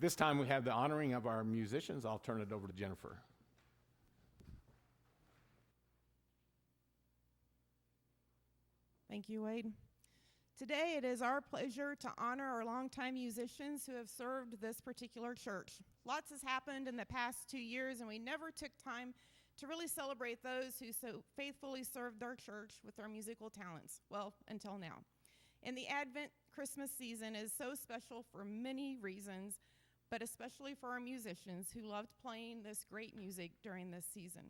this time we have the honoring of our musicians. I'll turn it over to Jennifer. Thank you, Wade. Today it is our pleasure to honor our longtime musicians who have served this particular church. Lots has happened in the past 2 years, and we never took time to really celebrate those who so faithfully served our church with their musical talents, well, until now. And the Advent Christmas season is so special for many reasons, but especially for our musicians who loved playing this great music during this season.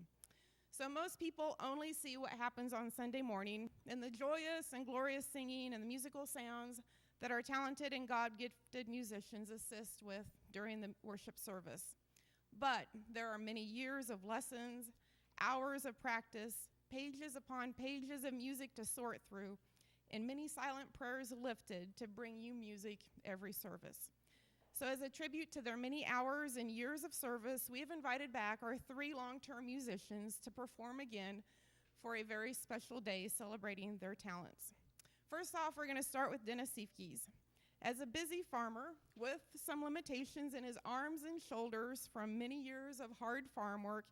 So most people only see what happens on Sunday morning and the joyous and glorious singing and the musical sounds that our talented and God-gifted musicians assist with during the worship service. But there are many years of lessons, hours of practice, pages upon pages of music to sort through, and many silent prayers lifted to bring you music every service. So as a tribute to their many hours and years of service, we have invited back our 3 long-term musicians to perform again for a very special day celebrating their talents. First off, we're going to start with Dennis Siefkes. As a busy farmer with some limitations in his arms and shoulders from many years of hard farm work,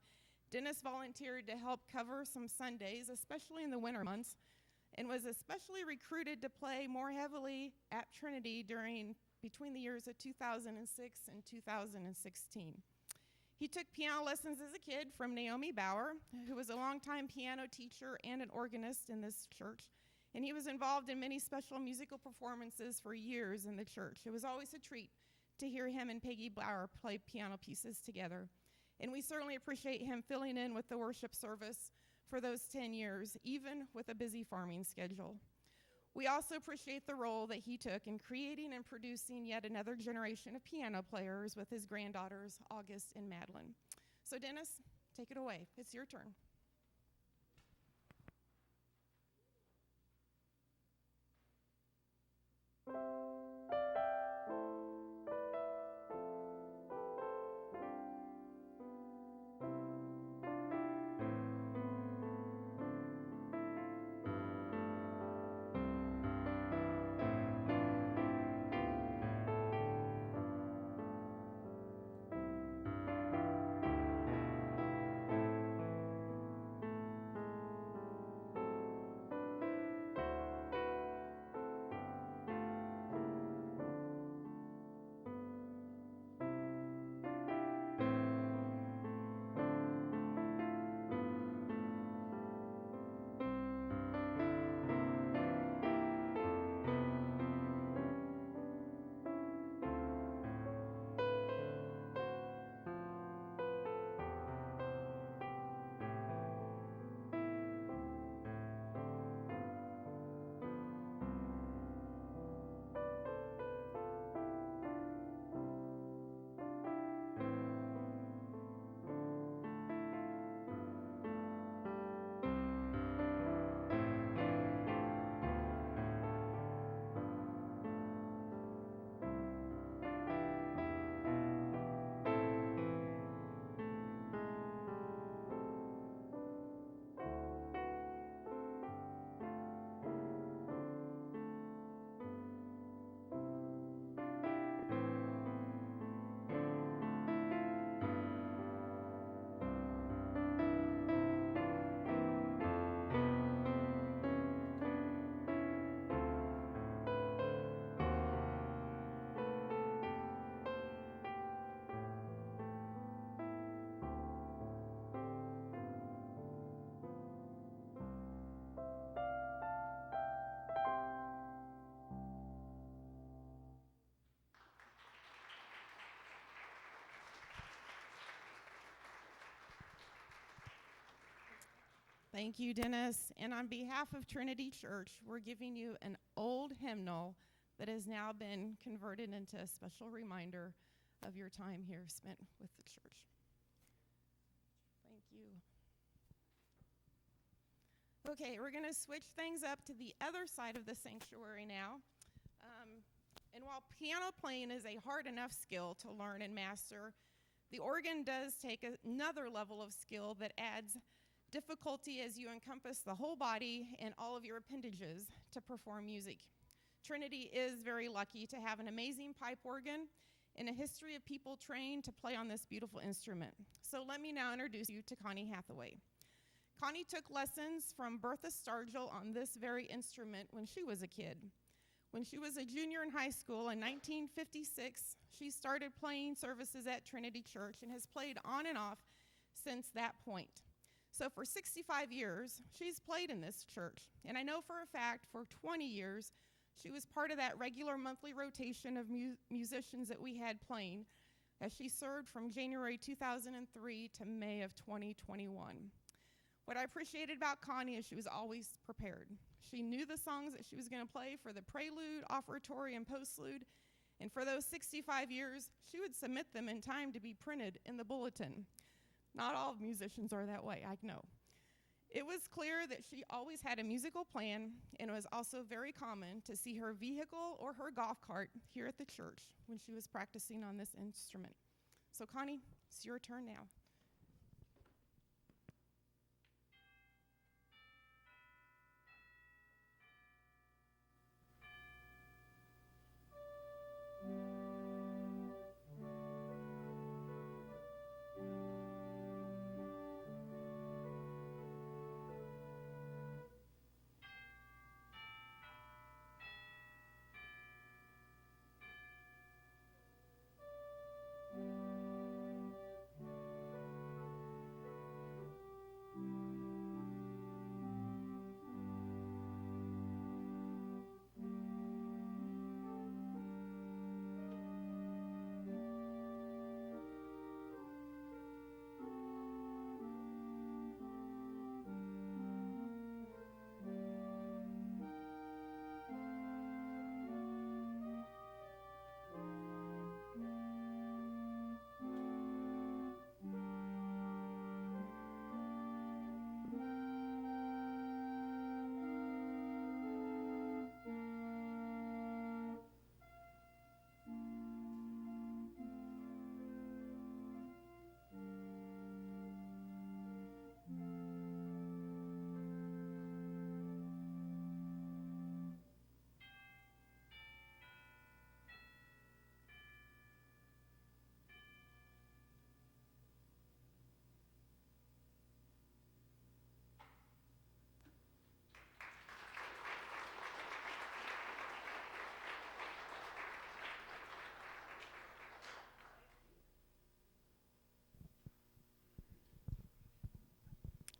Dennis volunteered to help cover some Sundays, especially in the winter months, and was especially recruited to play more heavily at Trinity between the years of 2006 and 2016. He took piano lessons as a kid from Naomi Bauer, who was a longtime piano teacher and an organist in this church, and he was involved in many special musical performances for years in the church. It was always a treat to hear him and Peggy Bauer play piano pieces together, and we certainly appreciate him filling in with the worship service for those 10 years, even with a busy farming schedule. We also appreciate the role that he took in creating and producing yet another generation of piano players with his granddaughters, August and Madeline. So Dennis, take it away. It's your turn. Thank you, Dennis. And on behalf of Trinity Church, we're giving you an old hymnal that has now been converted into a special reminder of your time here spent with the church. Thank you. Okay, we're going to switch things up to the other side of the sanctuary now. And while piano playing is a hard enough skill to learn and master, the organ does take another level of skill that adds difficulty as you encompass the whole body and all of your appendages to perform music. Trinity is very lucky to have an amazing pipe organ, and a history of people trained to play on this beautiful instrument. So let me now introduce you to Connie Hathaway. Connie took lessons from Bertha Stargell on this very instrument when she was a kid. When she was a junior in high school in 1956, she started playing services at Trinity Church and has played on and off since that point. So for 65 years, she's played in this church. And I know for a fact, for 20 years, she was part of that regular monthly rotation of musicians that we had playing as she served from January 2003 to May of 2021. What I appreciated about Connie is she was always prepared. She knew the songs that she was going to play for the prelude, offertory, and postlude, and for those 65 years, she would submit them in time to be printed in the bulletin. Not all musicians are that way, I know. It was clear that she always had a musical plan, and it was also very common to see her vehicle or her golf cart here at the church when she was practicing on this instrument. So Connie, it's your turn now.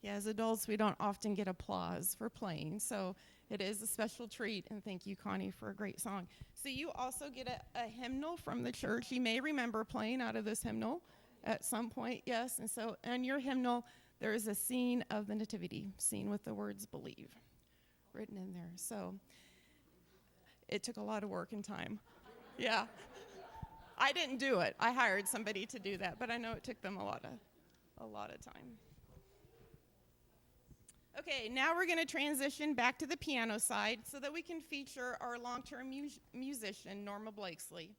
Yeah, as adults, we don't often get applause for playing, so it is a special treat, and thank you, Connie, for a great song. So you also get a hymnal from the church. You may remember playing out of this hymnal at some point, yes, and so in your hymnal, there is a scene of the Nativity, scene with the words believe written in there. So it took a lot of work and time. Yeah. I didn't do it. I hired somebody to do that, but I know it took them a lot of time. Okay, now we're going to transition back to the piano side so that we can feature our long-term musician, Norma Blakeslee.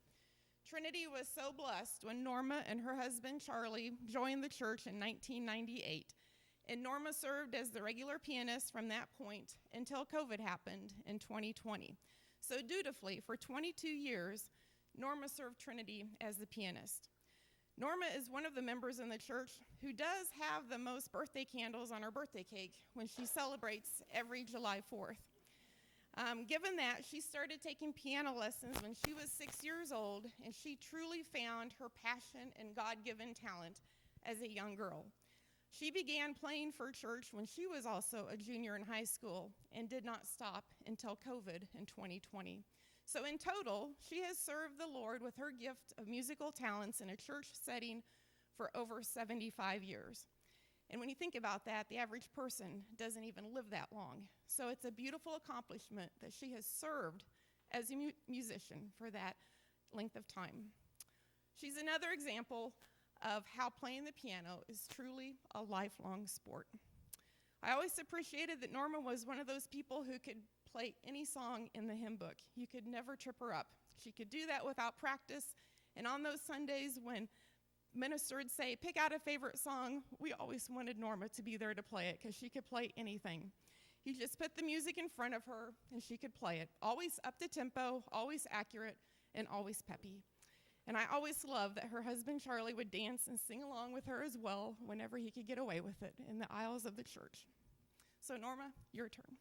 Trinity was so blessed when Norma and her husband, Charlie, joined the church in 1998, and Norma served as the regular pianist from that point until COVID happened in 2020. So dutifully, for 22 years, Norma served Trinity as the pianist. Norma is one of the members in the church who does have the most birthday candles on her birthday cake when she celebrates every July 4th. Given that, she started taking piano lessons when she was 6 years old, and she truly found her passion and God-given talent as a young girl. She began playing for church when she was also a junior in high school and did not stop until COVID in 2020. So in total, she has served the Lord with her gift of musical talents in a church setting for over 75 years. And when you think about that, the average person doesn't even live that long. So it's a beautiful accomplishment that she has served as a musician for that length of time. She's another example of how playing the piano is truly a lifelong sport. I always appreciated that Norma was one of those people who could play any song in the hymn book. You could never trip her up. She could do that without practice. And on those Sundays when minister would say, pick out a favorite song, we always wanted Norma to be there to play it because she could play anything. You just put the music in front of her and she could play it. Always up to tempo, always accurate, and always peppy. And I always loved that her husband Charlie would dance and sing along with her as well whenever he could get away with it in the aisles of the church. So Norma, your turn.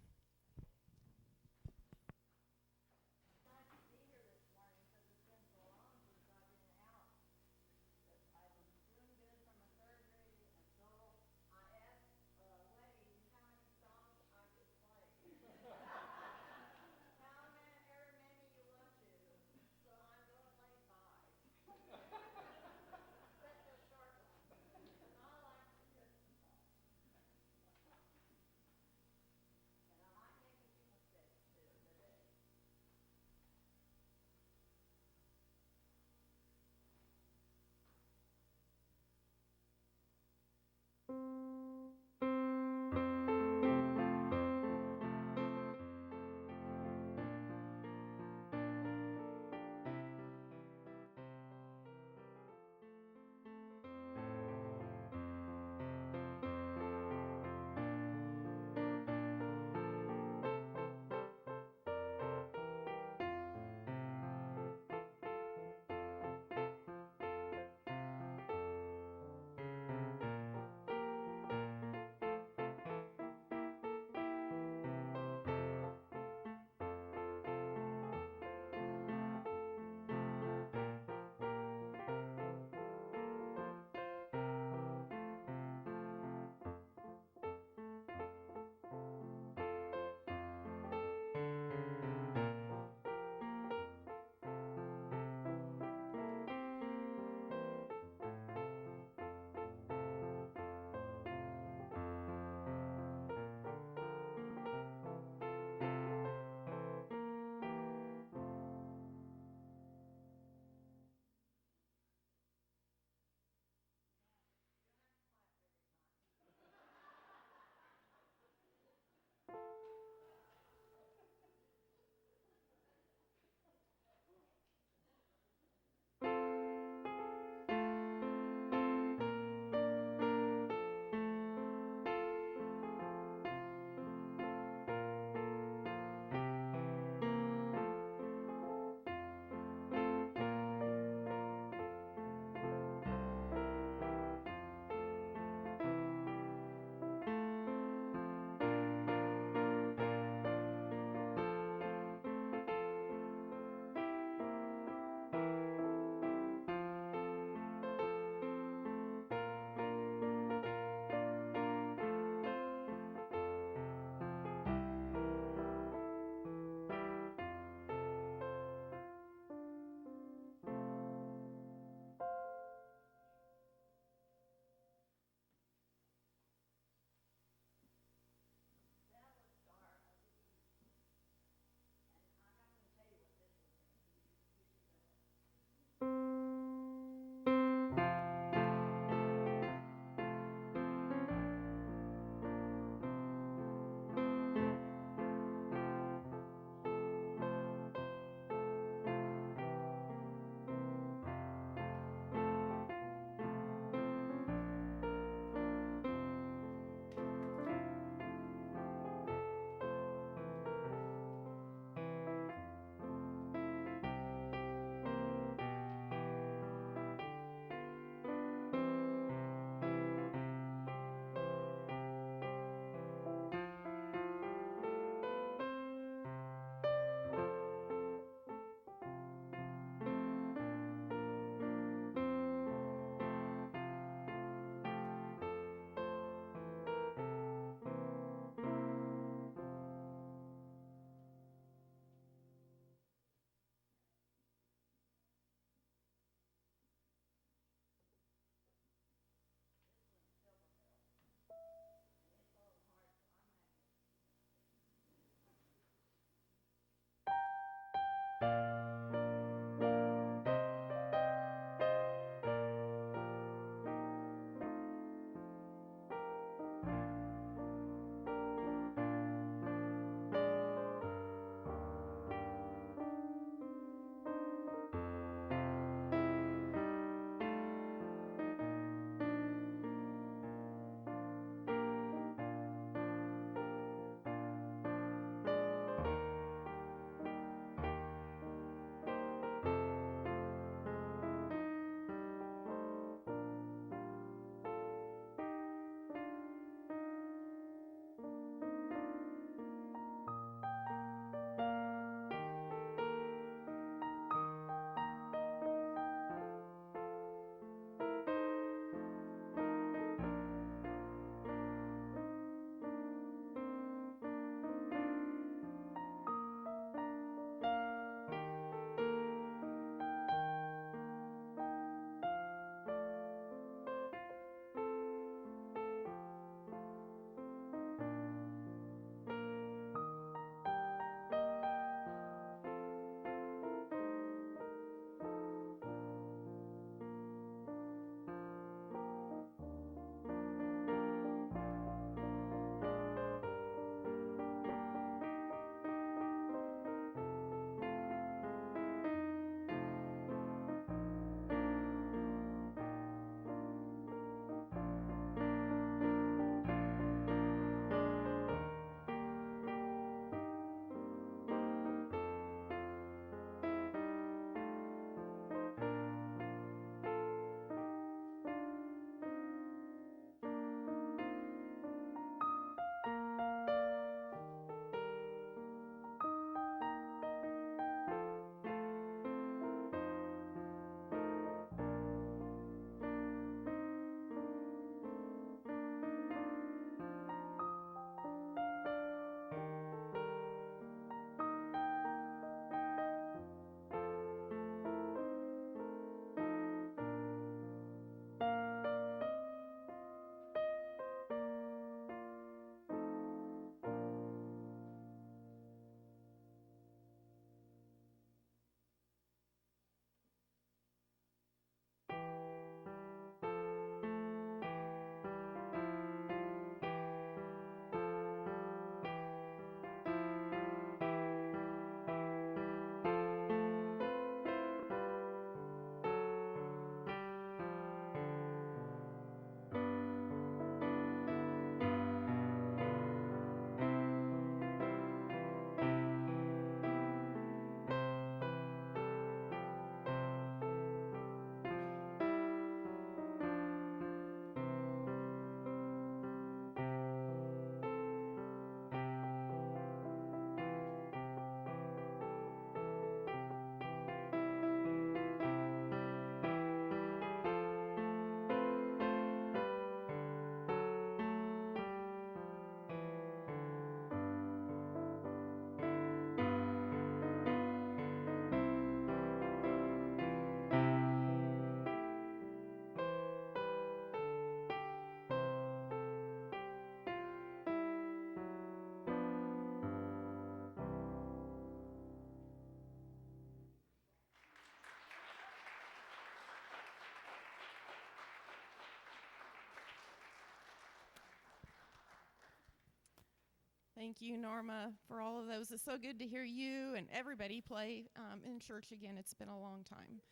Thank you, Norma, for all of those. It's so good to hear you and everybody play in church again. It's been a long time.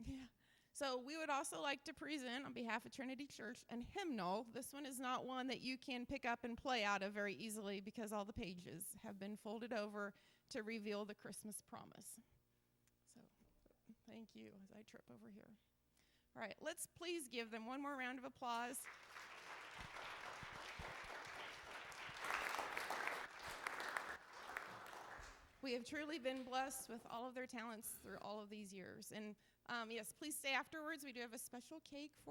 Yeah. So we would also like to present, on behalf of Trinity Church, an hymnal. This one is not one that you can pick up and play out of very easily because all the pages have been folded over to reveal the Christmas promise. So thank you as I trip over here. All right, let's please give them one more round of applause. We have truly been blessed with all of their talents through all of these years. And yes, please stay afterwards. We do have a special cake for